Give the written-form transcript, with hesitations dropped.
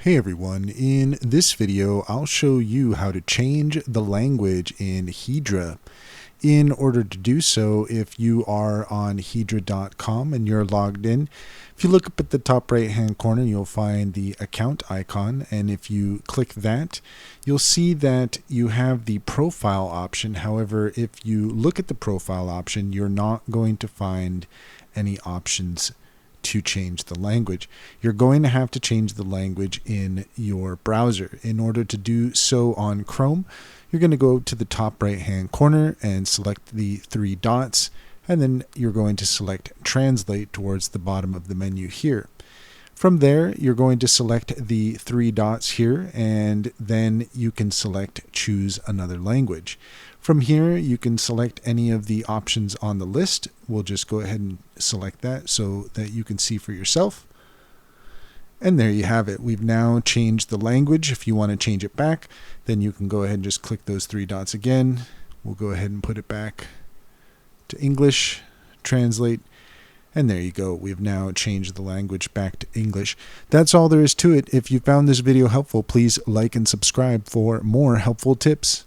Hey everyone, in this video I'll show you how to change the language in Hedra. In order to do so, if you are on Hedra.com and you're logged in, if you look up at the top right hand corner you'll find the account icon, and if you click that you'll see that you have the profile option. However, if you look at the profile option you're not going to find any options to change the language. You're going to have to change the language in your browser. In order to do so on Chrome, you're going to go to the top right hand corner and select the three dots, and then you're going to select Translate towards the bottom of the menu here. From there, you're going to select the three dots here, and then you can select Choose Another Language. From here, you can select any of the options on the list. We'll just go ahead and select that so that you can see for yourself. And there you have it. We've now changed the language. If you want to change it back, then you can go ahead and just click those three dots again. We'll go ahead and put it back to English, translate, and there you go. We've now changed the language back to English. That's all there is to it. If you found this video helpful, please like and subscribe for more helpful tips.